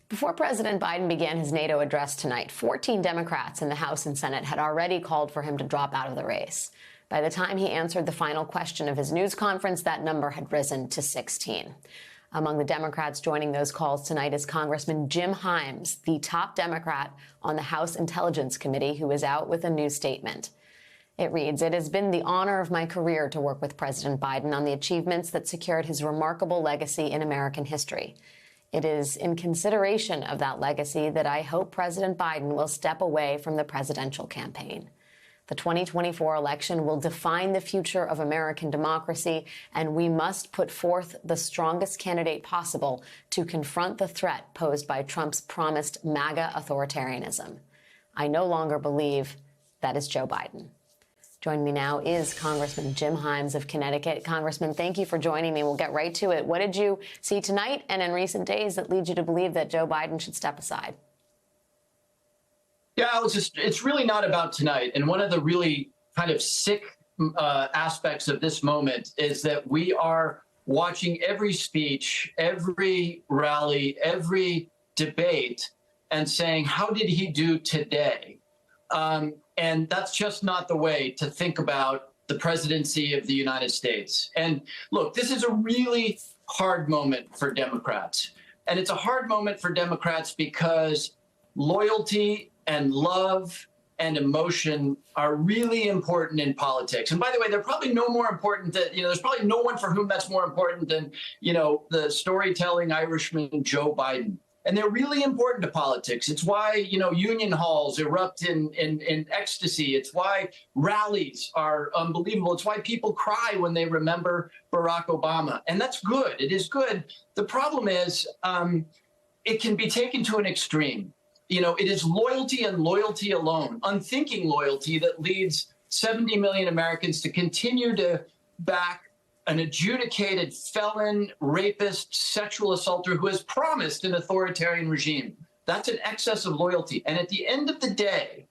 Before President Biden began his NATO address tonight, 14 Democrats in the House and Senate had already called for him to drop out of the race. By the time he answered the final question of his news conference, that number had risen to 16. Among the Democrats joining those calls tonight is Congressman Jim Himes, the top Democrat on the House Intelligence Committee, who is out with a new statement. It reads, "It has been the honor of my career to work with President Biden on the achievements that secured his remarkable legacy in American history. It is in consideration of that legacy that I hope President Biden will step away from the presidential campaign. The 2024 election will define the future of American democracy, and we must put forth the strongest candidate possible to confront the threat posed by Trump's promised MAGA authoritarianism. I no longer believe that is Joe Biden." Joining me now is Congressman Jim Himes of Connecticut. Congressman, thank you for joining me. We'll get right to it. What did you see tonight and in recent days that leads you to believe that Joe Biden should step aside? Yeah, it's really not about tonight. And one of the really kind of sick aspects of this moment is that we are watching every speech, every rally, every debate and saying, how did he do today? And that's just not the way to think about the presidency of the United States. And look, this is a really hard moment for Democrats. And it's a hard moment for Democrats because loyalty and love and emotion are really important in politics. And by the way, they're probably no more important than, there's probably no one for whom that's more important than, the storytelling Irishman, Joe Biden. And they're really important to politics. It's why, union halls erupt in ecstasy. It's why rallies are unbelievable. It's why people cry when they remember Barack Obama. And that's good. It is good. The problem is it can be taken to an extreme. It is loyalty and loyalty alone, unthinking loyalty, that leads 70 million Americans to continue to back an adjudicated felon, rapist, sexual assaulter who has promised an authoritarian regime. That's an excess of loyalty. And at the end of the day,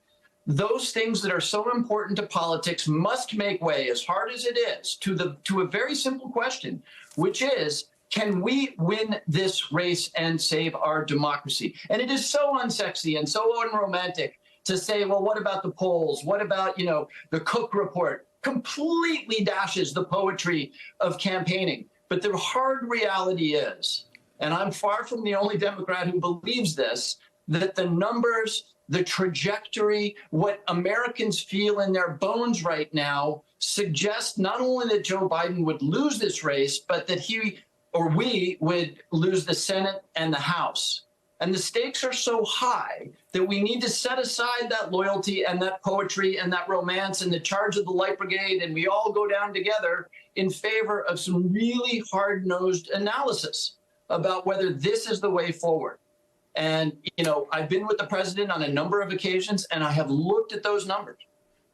those things that are so important to politics must make way, as hard as it is, to a very simple question, which is, can we win this race and save our democracy? And it is so unsexy and so unromantic to say, well, what about the polls? What about, the Cook report? Completely dashes the poetry of campaigning. But the hard reality is, and I'm far from the only Democrat who believes this, that the numbers, the trajectory, what Americans feel in their bones right now suggest not only that Joe Biden would lose this race, but that he or we would lose the Senate and the House. And the stakes are so high that we need to set aside that loyalty and that poetry and that romance and the charge of the Light Brigade, and we all go down together in favor of some really hard-nosed analysis about whether this is the way forward. And, I've been with the president on a number of occasions, and I have looked at those numbers.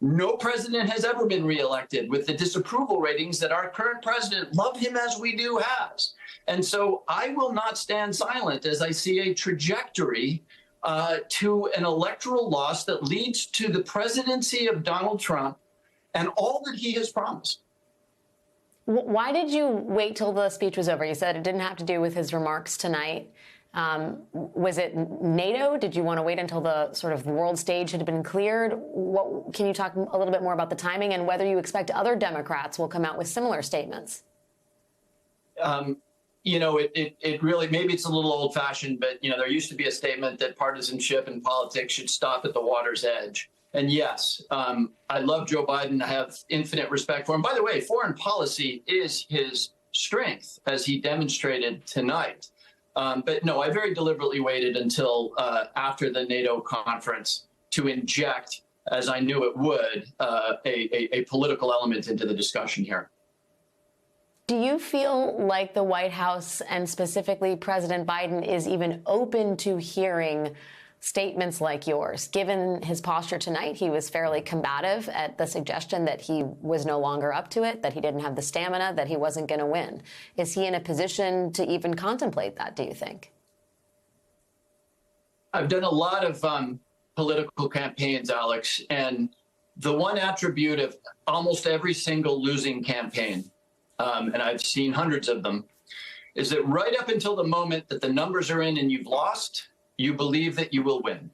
No president has ever been reelected with the disapproval ratings that our current president, love him as we do, has. And so I will not stand silent as I see a trajectory to an electoral loss that leads to the presidency of Donald Trump and all that he has promised. Why did you wait till the speech was over? You said it didn't have to do with his remarks tonight. Was it NATO? Did you want to wait until the sort of world stage had been cleared? Can you talk a little bit more about the timing and whether you expect other Democrats will come out with similar statements? It really, maybe it's a little old fashioned, but, there used to be a statement that partisanship in politics should stop at the water's edge. And yes, I love Joe Biden. I have infinite respect for him. By the way, foreign policy is his strength, as he demonstrated tonight. But no, I very deliberately waited until after the NATO conference to inject, as I knew it would, a political element into the discussion here. Do you feel like the White House and specifically President Biden is even open to hearing statements like yours? Given his posture tonight, he was fairly combative at the suggestion that he was no longer up to it, that he didn't have the stamina, that he wasn't going to win. Is he in a position to even contemplate that, do you think? I've done a lot of political campaigns, Alex, and the one attribute of almost every single losing campaign, and I've seen hundreds of them, is that right up until the moment that the numbers are in and you've lost, you believe that you will win.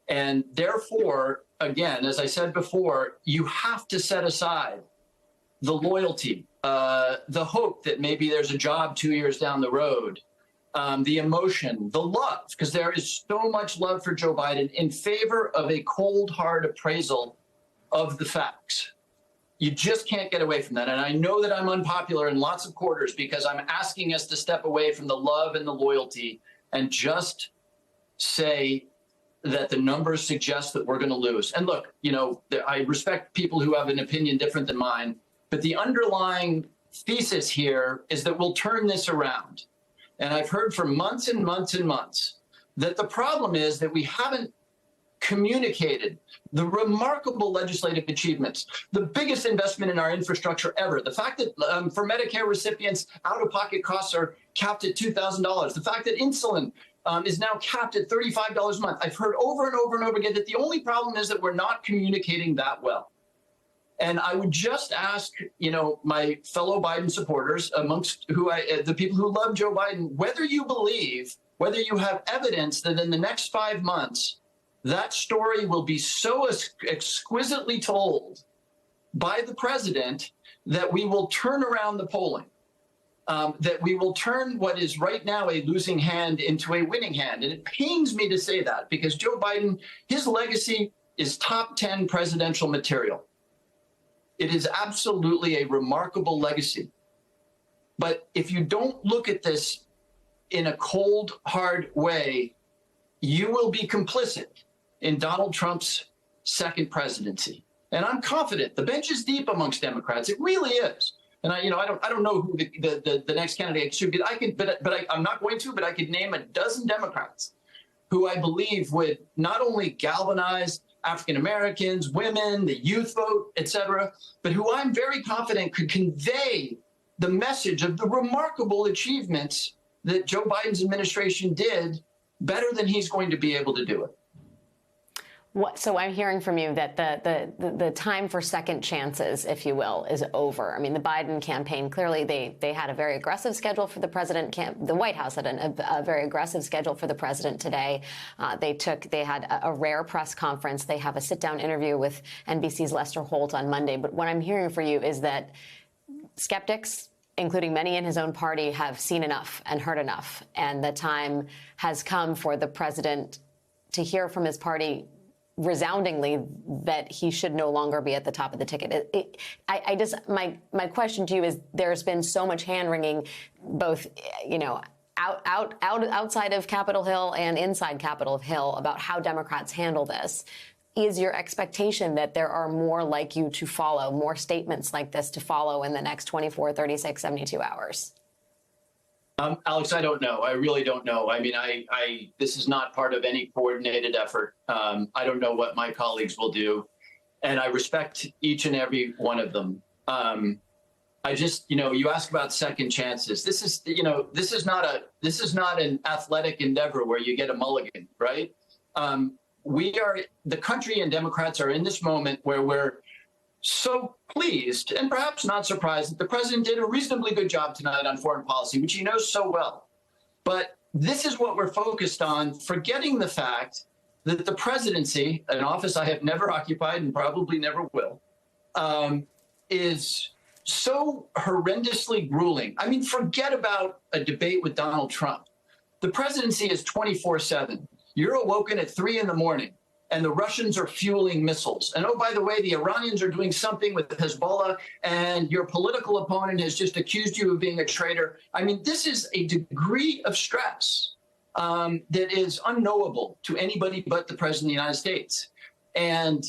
And therefore, again, as I said before, you have to set aside the loyalty, the hope that maybe there's a job 2 years down the road, the emotion, the love, because there is so much love for Joe Biden in favor of a cold, hard appraisal of the facts. You just can't get away from that. And I know that I'm unpopular in lots of quarters because I'm asking us to step away from the love and the loyalty and just say that the numbers suggest that we're going to lose. And look, you know, I respect people who have an opinion different than mine, but the underlying thesis here is that we'll turn this around. And I've heard for months and months and months that the problem is that we haven't communicated the remarkable legislative achievements, the biggest investment in our infrastructure ever, the fact that for Medicare recipients, out-of-pocket costs are capped at $2,000, the fact that insulin is now capped at $35 a month. I've heard over and over and over again that the only problem is that we're not communicating that well. And I would just ask, you know, my fellow Biden supporters, amongst the people who love Joe Biden, whether you believe, whether you have evidence that in the next 5 months, that story will be so exquisitely told by the president that we will turn around the polling. That we will turn what is right now a losing hand into a winning hand. And it pains me to say that because Joe Biden, his legacy is top 10 presidential material. It is absolutely a remarkable legacy. But if you don't look at this in a cold, hard way, you will be complicit in Donald Trump's second presidency. And I'm confident the bench is deep amongst Democrats. It really is. And I don't know who the next candidate should be. I'm not going to, but I could name a dozen Democrats who I believe would not only galvanize African Americans, women, the youth vote, et cetera, but who I'm very confident could convey the message of the remarkable achievements that Joe Biden's administration did better than he's going to be able to do it. So I'm hearing from you that the time for second chances, if you will, is over. I mean, the Biden campaign, clearly they had a very aggressive schedule for the president. The White House had a very aggressive schedule for the president today. They had a rare press conference. They have a sit-down interview with NBC's Lester Holt on Monday. But what I'm hearing for you is that skeptics, including many in his own party, have seen enough and heard enough. And the time has come for the president to hear from his party resoundingly that he should no longer be at the top of the ticket. My question to you is: there's been so much hand wringing, both, you know, outside of Capitol Hill and inside Capitol Hill about how Democrats handle this. Is your expectation that there are more like you to follow, more statements like this to follow in the next 24, 36, 72 hours? Alex, I don't know. I really don't know. I mean, this is not part of any coordinated effort. I don't know what my colleagues will do, and I respect each and every one of them. I just, you know, you ask about second chances. This is not an athletic endeavor where you get a mulligan, right? The country and Democrats are in this moment where we're so pleased and perhaps not surprised that the president did a reasonably good job tonight on foreign policy, which he knows so well. But this is what we're focused on, forgetting the fact that the presidency, an office I have never occupied and probably never will, is so horrendously grueling. I mean, forget about a debate with Donald Trump. The presidency is 24/7. You're awoken at 3 a.m. and the Russians are fueling missiles. And oh, by the way, the Iranians are doing something with Hezbollah, and your political opponent has just accused you of being a traitor. I mean, this is a degree of stress that is unknowable to anybody but the president of the United States. And,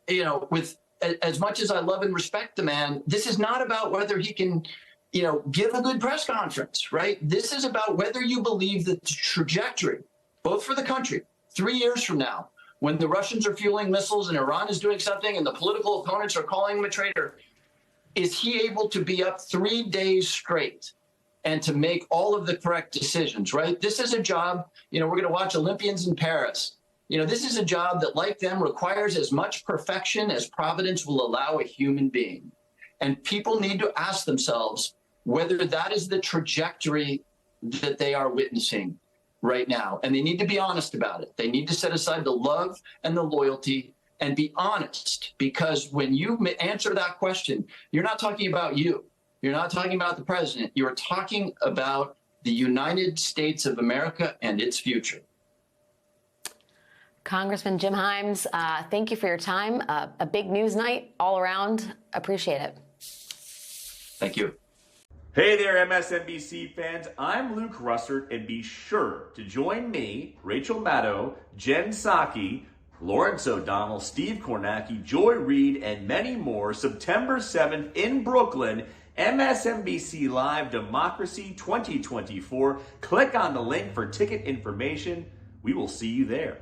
you know, with as much as I love and respect the man, this is not about whether he can, you know, give a good press conference, right? This is about whether you believe that the trajectory, both for the country, 3 years from now, when the Russians are fueling missiles and Iran is doing something and the political opponents are calling him a traitor, is he able to be up 3 days straight and to make all of the correct decisions, right? This is a job, you know, we're going to watch Olympians in Paris. You know, this is a job that, like them, requires as much perfection as Providence will allow a human being. And people need to ask themselves whether that is the trajectory that they are witnessing. right now, and they need to be honest about it. They need to set aside the love and the loyalty and be honest, because when you answer that question, you're not talking about you. You're not talking about the president. You're talking about the United States of America and its future. Congressman Jim Himes, thank you for your time. A big news night all around. Appreciate it. Thank you. Hey there, MSNBC fans. I'm Luke Russert, and be sure to join me, Rachel Maddow, Jen Psaki, Lawrence O'Donnell, Steve Kornacki, Joy Reid, and many more September 7th in Brooklyn. MSNBC Live Democracy 2024. Click on the link for ticket information. We will see you there.